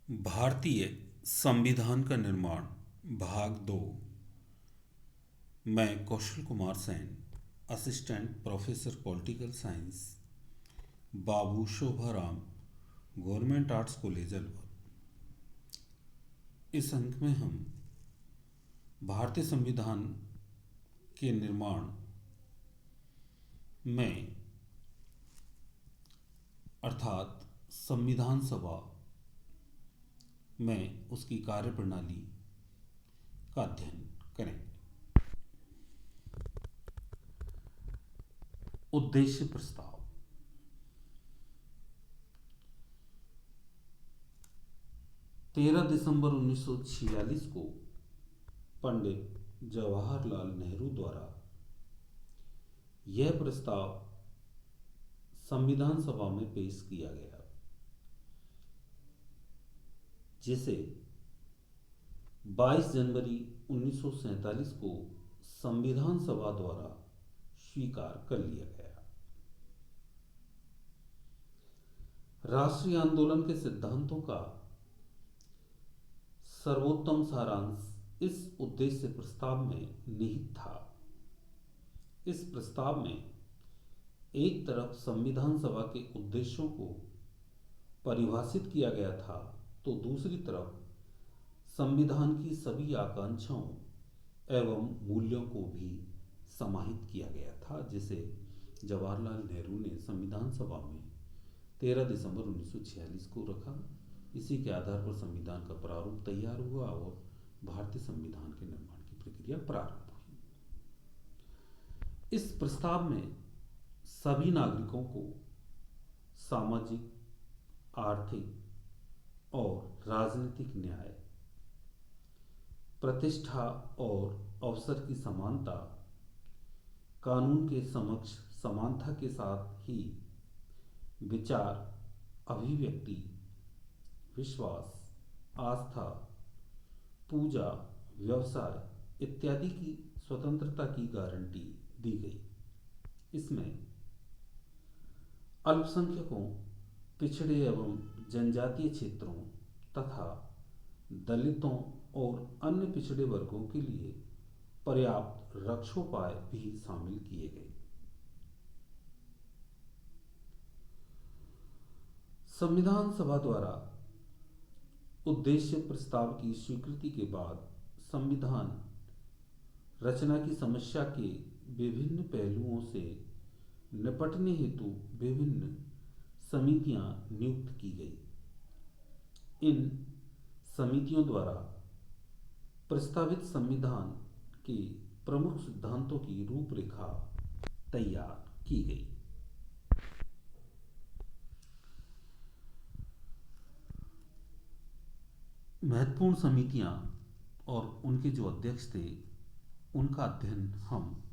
भारतीय संविधान का निर्माण भाग दो। मैं Kaushal Kumar Sen, assistant professor political science, Babu Shobharam, government arts college Alwar. इस अंक में हम भारतीय संविधान के निर्माण में अर्थात संविधान सभा में उसकी कार्यप्रणाली का अध्ययन करें। उद्देश्य प्रस्ताव। तेरह दिसंबर 1946 को पंडित जवाहरलाल नेहरू द्वारा यह प्रस्ताव संविधान सभा में पेश किया गया, जिसे 22 जनवरी 1947 को संविधान सभा द्वारा स्वीकार कर लिया गया। राष्ट्रीय आंदोलन के सिद्धांतों का सर्वोत्तम सारांश इस उद्देश्य प्रस्ताव में निहित था। इस प्रस्ताव में एक तरफ संविधान सभा के उद्देश्यों को परिभाषित किया गया था, तो दूसरी तरफ संविधान की सभी आकांक्षाओं एवं मूल्यों को भी समाहित किया गया था, जिसे जवाहरलाल नेहरू ने संविधान सभा में 13 दिसंबर 1946 को रखा। इसी के आधार पर संविधान का प्रारूप तैयार हुआ और भारतीय संविधान के निर्माण की प्रक्रिया प्रारंभ हुई। इस प्रस्ताव में सभी नागरिकों को सामाजिक, आर्थिक और राजनीतिक न्याय, प्रतिष्ठा और अवसर की समानता, कानून के समक्ष समानता के साथ ही विचार, अभिव्यक्ति, विश्वास, आस्था, पूजा, व्यवसाय इत्यादि की स्वतंत्रता की गारंटी दी गई। इसमें अल्पसंख्यकों, पिछड़े एवं जनजातीय क्षेत्रों तथा दलितों और अन्य पिछड़े वर्गों के लिए पर्याप्त रक्षोपाय भी शामिल किए गए। संविधान सभा द्वारा उद्देश्य प्रस्ताव की स्वीकृति के बाद संविधान रचना की समस्या के विभिन्न पहलुओं से निपटने हेतु विभिन्न समितियां नियुक्त की गई। इन समितियों द्वारा प्रस्तावित संविधान के प्रमुख सिद्धांतों की रूपरेखा तैयार की गई। महत्वपूर्ण समितियां और उनके जो अध्यक्ष थे, उनका अध्ययन हम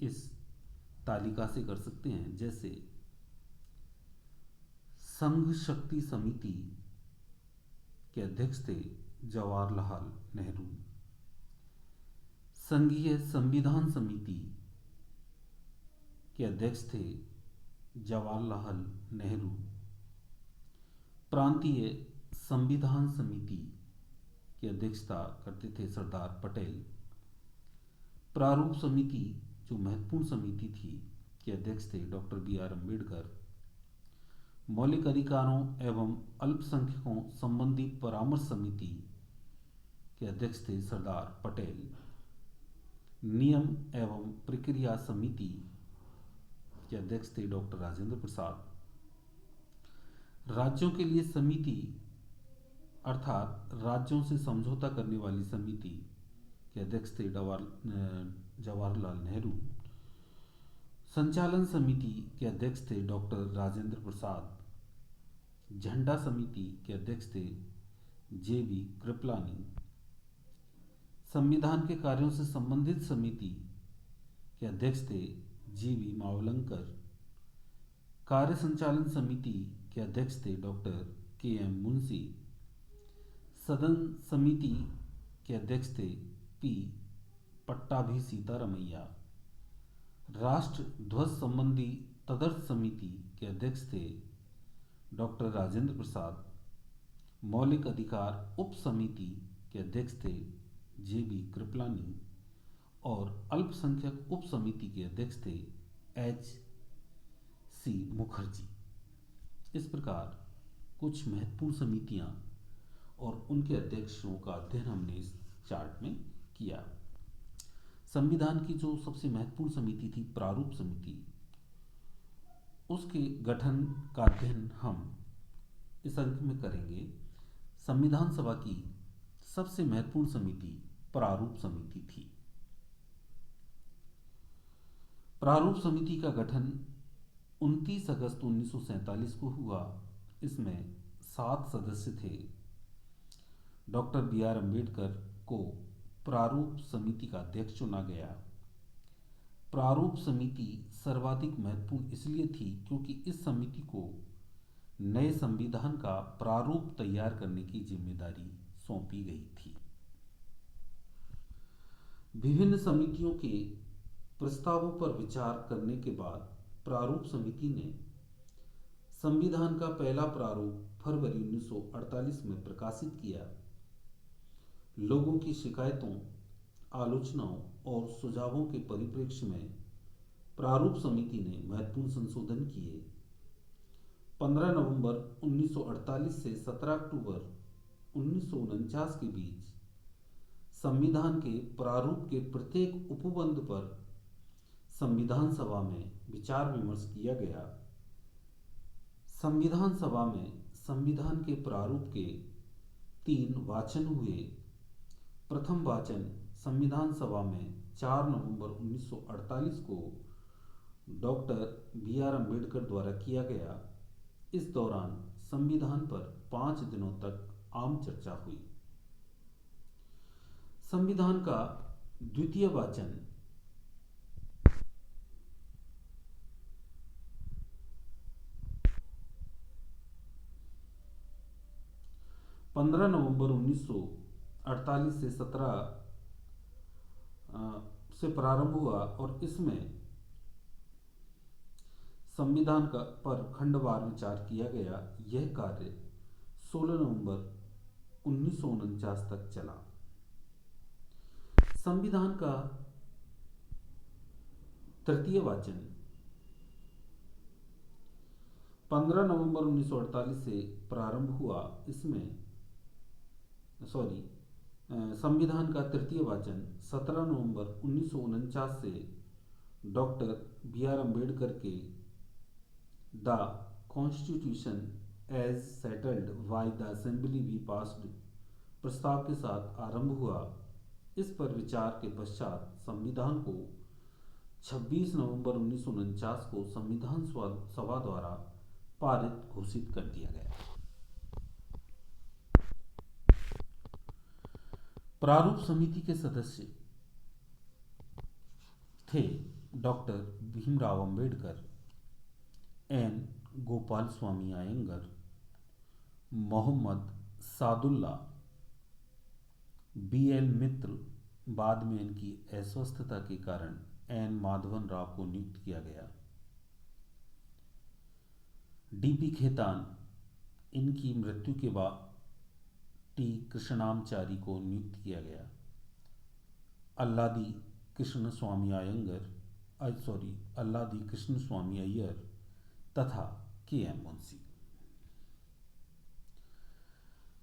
इस तालिका से कर सकते हैं। जैसे संघ शक्ति समिति के अध्यक्ष थे जवाहरलाल नेहरू। संघीय संविधान समिति के अध्यक्ष थे जवाहरलाल नेहरू। प्रांतीय संविधान समिति की अध्यक्षता करते थे सरदार पटेल। प्रारूप समिति, जो महत्वपूर्ण समिति थी, के अध्यक्ष थे डॉक्टर बी.आर. अम्बेडकर। मौलिक अधिकारों एवं अल्पसंख्यकों संबंधी परामर्श समिति के अध्यक्ष थे सरदार पटेल। नियम एवं प्रक्रिया समिति के अध्यक्ष थे डॉक्टर राजेंद्र प्रसाद। राज्यों के लिए समिति अर्थात राज्यों से समझौता करने वाली समिति के अध्यक्ष थे जवाहरलाल नेहरू। संचालन समिति के अध्यक्ष थे डॉक्टर राजेंद्र प्रसाद। झंडा समिति के अध्यक्ष थे जे.बी. कृपलानी। संविधान के कार्यों से संबंधित समिति के अध्यक्ष थे जी.बी. मावलंकर। कार्य संचालन समिति के अध्यक्ष थे डॉक्टर के.एम. मुंशी। सदन समिति के अध्यक्ष थे पी. पट्टाभी सीतारमैया। राष्ट्र ध्वज संबंधी तदर्थ समिति के अध्यक्ष थे डॉक्टर राजेंद्र प्रसाद। मौलिक अधिकार उप समिति के अध्यक्ष थे जे.बी. कृपलानी और अल्पसंख्यक उप समिति के अध्यक्ष थे एच.सी. मुखर्जी। इस प्रकार कुछ महत्वपूर्ण समितियां और उनके अध्यक्षों का अध्ययन हमने इस चार्ट में किया। संविधान की जो सबसे महत्वपूर्ण समिति थी प्रारूप समिति, उसके गठन का अध्ययन हम इस अंक में करेंगे। संविधान सभा की सबसे महत्वपूर्ण समिति प्रारूप समिति थी। प्रारूप समिति का गठन 29 अगस्त 1947 को हुआ। इसमें 7 सदस्य थे। Doctor B R. अम्बेडकर को प्रारूप समिति का अध्यक्ष चुना गया। प्रारूप समिति सर्वाधिक महत्वपूर्ण इसलिए थी क्योंकि इस समिति को नए संविधान का प्रारूप तैयार करने की जिम्मेदारी सौंपी गई थी। विभिन्न समितियों के प्रस्तावों पर विचार करने के बाद प्रारूप समिति ने संविधान का पहला प्रारूप फरवरी 1948 में प्रकाशित किया। लोगों की शिकायतों, आलोचनाओं और सुझावों के परिप्रेक्ष्य में प्रारूप समिति ने महत्वपूर्ण संशोधन किए। 15 नवंबर 1948 से 17 अक्टूबर 1949 के बीच संविधान के प्रारूप के प्रत्येक उपबंध पर संविधान सभा में विचार विमर्श किया गया। संविधान सभा में संविधान के प्रारूप के 3 वाचन हुए। प्रथम वाचन संविधान सभा में 4 नवंबर 1948 को डॉक्टर बी.आर. अम्बेडकर द्वारा किया गया। इस दौरान संविधान पर 5 दिनों तक आम चर्चा हुई। संविधान का द्वितीय वाचन 15 नवंबर 1948 से 17 से प्रारंभ हुआ और इसमें संविधान का पर खंडवार विचार किया गया। यह कार्य 16 नवंबर 1949 तक चला। संविधान का तृतीय वाचन 15 नवंबर 1948 से प्रारंभ हुआ। संविधान का तृतीय वाचन 17 नवंबर 1949 से डॉक्टर बी.आर. अम्बेडकर के the constitution as settled by the assembly be passed प्रस्ताव के साथ आरंभ हुआ। इस पर विचार के पश्चात संविधान को 26 नवंबर 1949 को संविधान सभा द्वारा पारित घोषित कर दिया गया। प्रारूप समिति के सदस्य थे doctor Bhimrao Ambedkar, N. Gopal Swami Iyengar, Mohammad Sadulla, BL. मित्र। बाद में इनकी अस्वस्थता के कारण एन. माधवन राव को नियुक्त किया गया। डी.पी. खेतान, इनकी मृत्यु के बाद टी. कृष्णामाचारी को नियुक्त किया गया। अल्लादी कृष्ण स्वामी अय्यर तथा के.एम. मुंशी।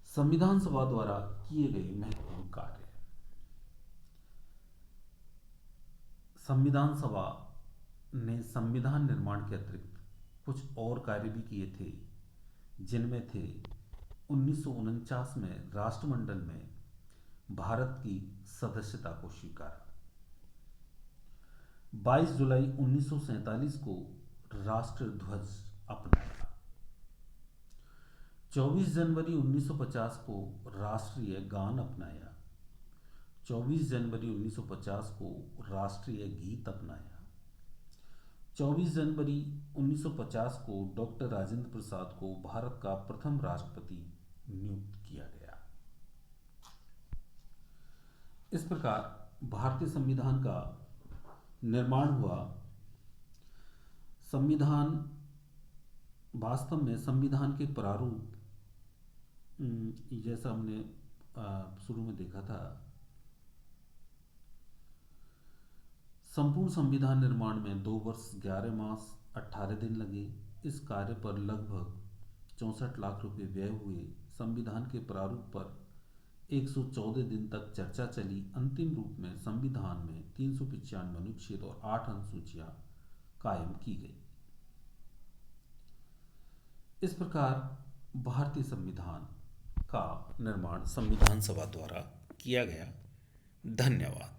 संविधान सभा द्वारा किए गए महत्वपूर्ण कार्य। संविधान सभा ने संविधान निर्माण के अतिरिक्त कुछ और कार्य भी किए थे, जिनमें थे 1949 में राष्ट्रमंडल में भारत की सदस्यता को स्वीकार। 22 जुलाई 1947 को राष्ट्रध्वज अपनाया। 24 जनवरी 1950 को राष्ट्रीय गान अपनाया। 24 जनवरी 1950 को राष्ट्रीय गीत अपनाया। 24 जनवरी 1950 को डॉक्टर राजेंद्र प्रसाद को भारत का प्रथम राष्ट्रपति नियुक्त किया गया। इस प्रकार भारतीय संविधान का निर्माण हुआ। संविधान वास्तव में संविधान के प्रारूप जैसा हमने शुरू में देखा था, संपूर्ण संविधान निर्माण में 2 वर्ष 11 मास 18 दिन लगे। इस कार्य पर लगभग 64 लाख रुपए व्यय हुए। संविधान के प्रारूप पर 114 दिन तक चर्चा चली। अंतिम रूप में संविधान में 395 अनुच्छेद और 8 अनुसूचियां कायम की गई। इस प्रकार भारतीय संविधान का निर्माण संविधान सभा द्वारा किया गया। धन्यवाद।